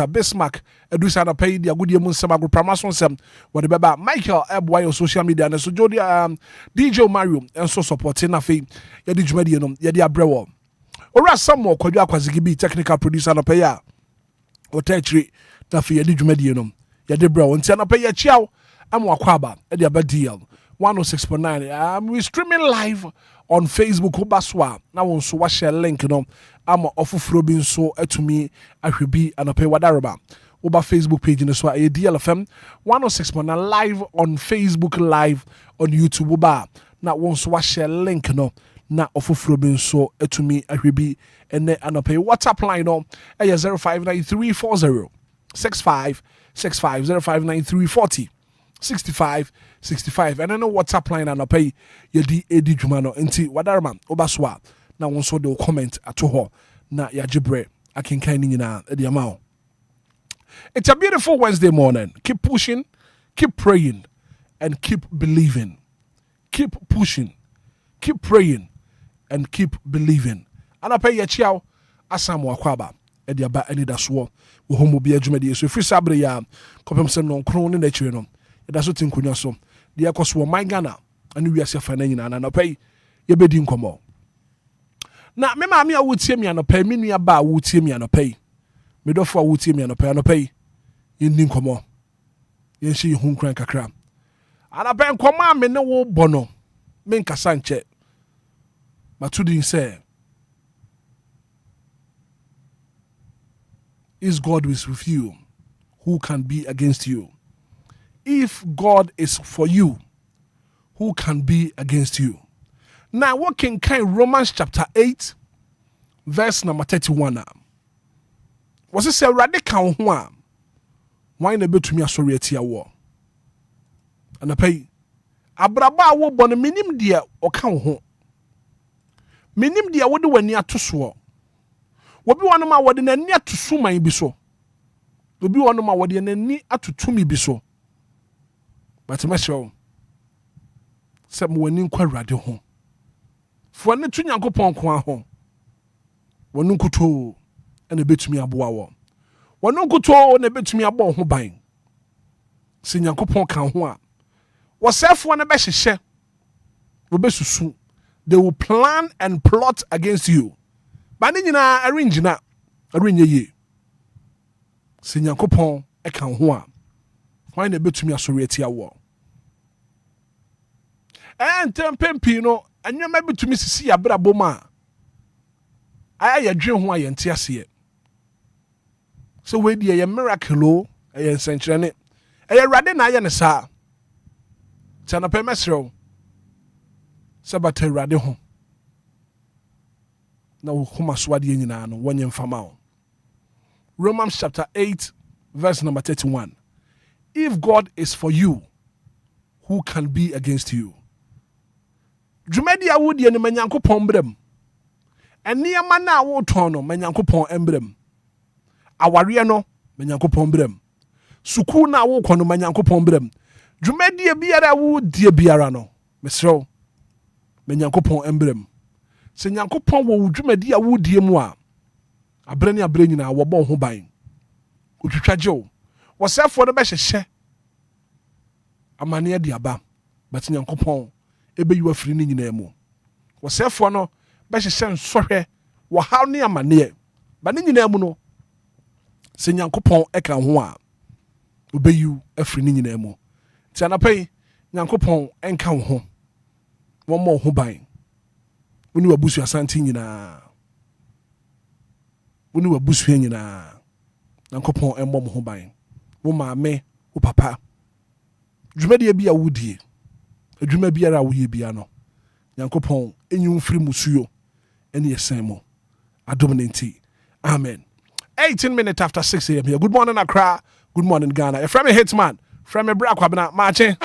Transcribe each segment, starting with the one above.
Bismarck edusa na pay dia goodie mun sama go promotion sem what beba Michael Eboy on social media na so Jody DJ Mario enso supporting na fe ye di dwumadi no ye di abrewo ora Samuel Kwadwo Akwazigi bi technical producer na pay ya otechri na fe ye di dwumadi no ye di brewo ntia na pay ya chiaw am wakwaba e di abadiel 106.9 we streaming live on Facebook Obaswa na won so wa share link no ama ofufuro bi nso atumi ahwebi anope wadareba oba Facebook page no so a DLFM 106.9 live on Facebook live on YouTube oba na won so wa share link no na ofufuro bi nso atumi ahwebi ene anope WhatsApp line no e 059340 6565 059340 6565 and I know WhatsApp line and pay yedi edi dwuma nti wadarma obaswa na won so de comment ato ho na ya gibre akenkan ni nyina e de amao. It's a beautiful Wednesday morning. Keep pushing, keep praying and keep believing. Keep pushing, keep praying and keep believing. And I pay ya chiao asamu akwaba e de aba ANIDASO wo homo bia dwumadi so free sabre ya kopem sem no nkron ne na chire no that's what inkunya so the ekos wo my Ghana and we ase fa na nyina na pay ye bedi nkomo na me ma me a wotie me anopa me nua ba a wotie me anopa me dofo a wotie me anopa ye ndi nkomo ye nshi hu nkran kakra anopa nkomo a me ne wo bono me nkasa nche matudi say is God is with you, who can be against you? If God is for you, who can be against you? Now, what can Romans chapter 8, verse number 31? Was it say radical one? Why na betu me asori atia wo? And I pay abraba wo bon minim dia oka wo ho. Minim dia wo de wani atoso. Wobi wanu ma wode nani atoso man bi so. Obi wanu ma wode nani atutumi bi so. But me show se mo wani nkwa rade ho. Fo ne tu Nyankopon ko ho. Wonu nkuto ene betumi aboa wo. Wonu nkuto ne betumi abo ho ban. Se Nyankopon kan ho a. Wo sefo ne be hyehye. Wo besusu. They will plan and plot against you. But nyina arrange na arrange ye. Se Nyankopon e kan ho a. Why na betumi asori atia wo? Tempempi no anwema betumi sisi abrabo ma. Aya yadwen ho ayente ase. So we die ye miracle o, ye nsenkyerene. Eye rade na aye ne sa. Tana pemesro. Sabata rade ho. Na wo homa swade nyina no wonye mfama o. Romans chapter 8 verse number 31. If God is for you, who can be against you? Dwumadi awudie ne Nyankopon brem. Eniema na wo ton no Nyankopon embrem. Aware no Nyankopon brem. Suku na wo kono Nyankopon brem. Dwumadi biara wo die biara no mesro Nyankopon embrem. Se Nyankopon wo dwumadi awudie mu a abrani abre nyina wo bo ho ban. Otwitwaje o. Wasefo no be hyehye amane ade aba but Nyankopon ebe yu afiri ni nyina mu. Wasefo no be hyehye nsohwe wo haw ne amane ba ni nyina mu no se Nyankopon eka ho a obe yu afiri ni nyina mu. Ti anapai Nyankopon enka ho wo mo ho ban. Woni wabusu asante nyina. Woni wabusu nyina. Nyankopon emmo mo ho ban. Wo maame wo papa dwumadi bia wudie adwuma biara wo ye bia no Nyankopon enyum firi musuyo ene yesen mo adom ne nti amen. 18 minutes after 6 a.m. here. Good morning Accra, good morning Ghana. You from Hitman, from me bra kwabena marching.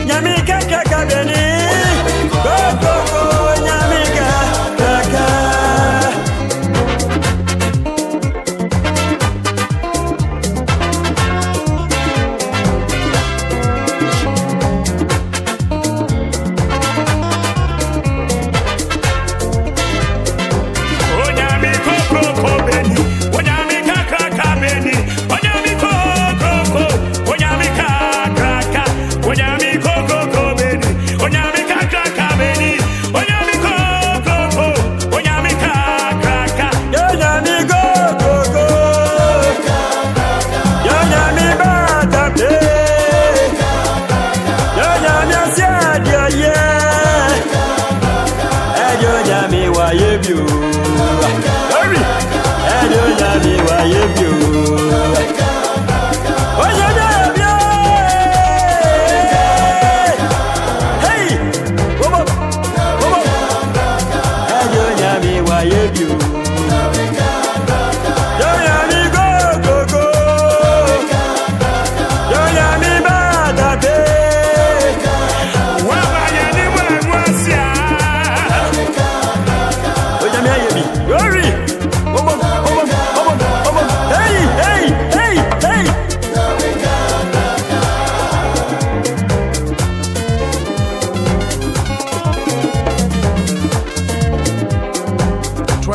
Nyami kaka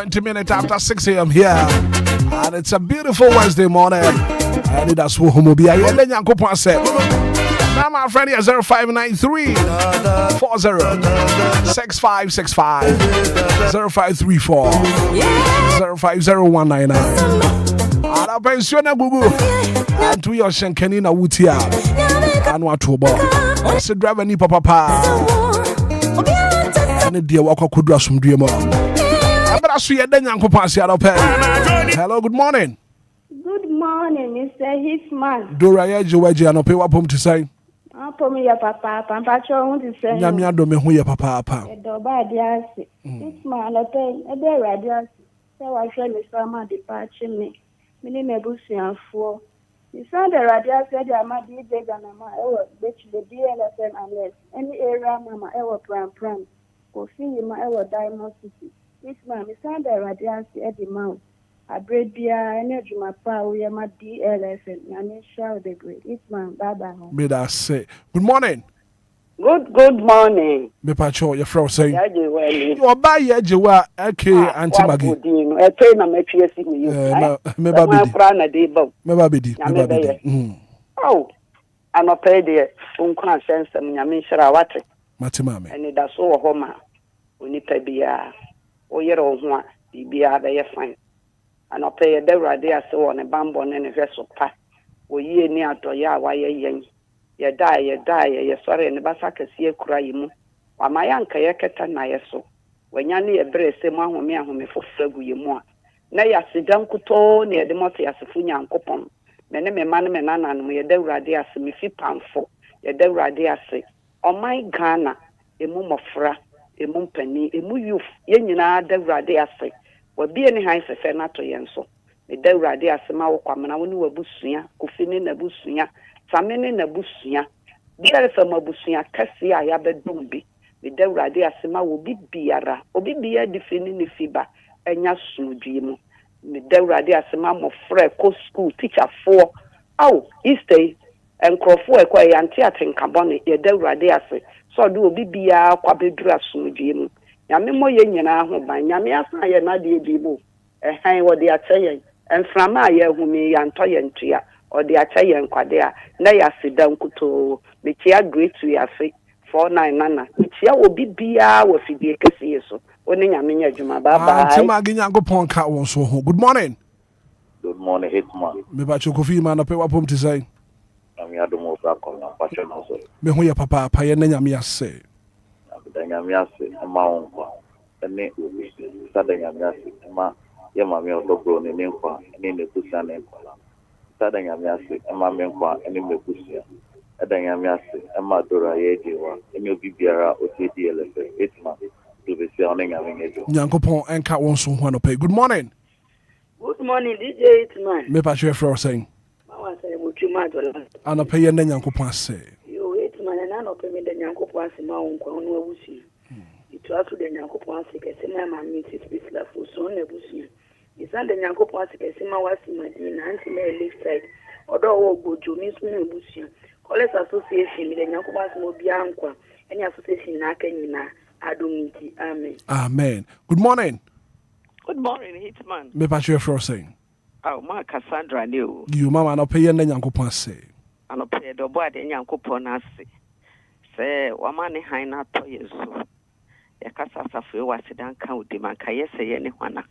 20 minutes after 6 a.m. here. And it's a beautiful Wednesday morning. ANIDASO OBIA. And then Yankopon said, now my friend here 0593 40 6565 0534 050199. Ara pensiona bubu. And to your shankanina wutia. And what to about? I said, drive any papa. And dear walk could do some dream on. But I see a Danyanko pass out of pen. Hello, good morning. Good morning, Mr. HITMAN. Dora Yaji and pay what pump to say. I'll put me your papa, Pampacho, to say, Yamia do me who your papa. A doba, dear, HITMAN, a pen, a day radius. So I shall miss some departure me. Meaning a bush and four. You saw the radius said, I might be big and I'm which the DLFM unless any area, Mamma, ever pram. Go see my ever diamond city. HITMAN, you saw the radius at the mouth. I bread beer, energy, my power, we are my DLFM, and I shall the great. HITMAN, bye bye. May I say, good morning. Good morning. Me pacho, your friend saying, You are by Yajiwa, Ake, Auntie Maggie. A train of materials in you. Maybe. Oh, I'm a paid there. Uncle sense and Yamin Sharawati. Matimame. And it does so homa. We need to be a year old one. Be a fine. And I'll pay a devil there so on a bamboo and a vessel pack. We ye near to ya why ye ye die, sorry, and the Basaka see a cry mu. While my uncle yaketa na yeso. When you near a brace, a man who me and whom for flag you more. Nay, I sit down kuto near the motti as a funya and copon. Many man and me a devil idea me fi pound for. A devil idea say, on my Ghana, a mum of fra, a mum penny, a mu youth, yenina devil idea say. Well, be any high for Senator Yenso. The devil idea Sama come and I knew a bushia, Kufin a bushia, Samin in a bushia. Dear from a bushia, Cassia, I have a dumbi. The devil idea Sama will be beara, or be beer defining the fiba, and yasu dream. The devil idea Sama of Fred, co school teacher for. Oh, Easter and Crawford acquire and theatre in Caboni, the devil idea say. So do be beer, quabidra dream. Yami mo yen na ho ban yami asa ye na de bibo han wo de achayen enframa ye humi ya nto ye ntua o de achayen kwade a na ya sidan kuto me tia great to ya fe 499 me tia obi bia wo fidie kese yeso oni nyame nya adwuma bye bye Antima ginyango pon ka won so ho. Good morning. Good morning, HITMAN. Me ba chokofi man pay what pump to say. I'm Yadomo Bracon, I'm passionate also. Me who your papa, Paya Nyamia say. Danyamiasi ema onkwa ene obi sadanyamiasi ema ye mame odogro ne nkwa ene nekusa ne nkwa sadanyamiasi ema menkwa ene mekusia danyamiasi ema dora ye diwa ene obi biara oti DLFM HITMAN to be say onen ngawengejo Nyankopon enka won so ho no pay. Good morning. Good morning, DJ HITMAN. Me pa chwe saying. Mama say mutuma dola. Ana pay ye Nyankopon say. No payment the Yankopon Simon Kwanusi. It was to the Yankopon Sikasima, my Mrs. Bisla for son Nebusi. It's under Yankopon Sikasima was in Madina, anti left side, although go to Miss Nebusi. College Association with the Yankopon Mobianqua, any association Nakanina, Adumiti. Amen. Amen. Good morning. Good morning, HITMAN. Me pa chwe saying. Oh, my Cassandra knew. You mama no pay ye Nyankopon say. Ano pay the boy the Yankopon ase. Say, Wamani Haina Toyeso. Yakasa Safi was a down county, man, Kayese, any one.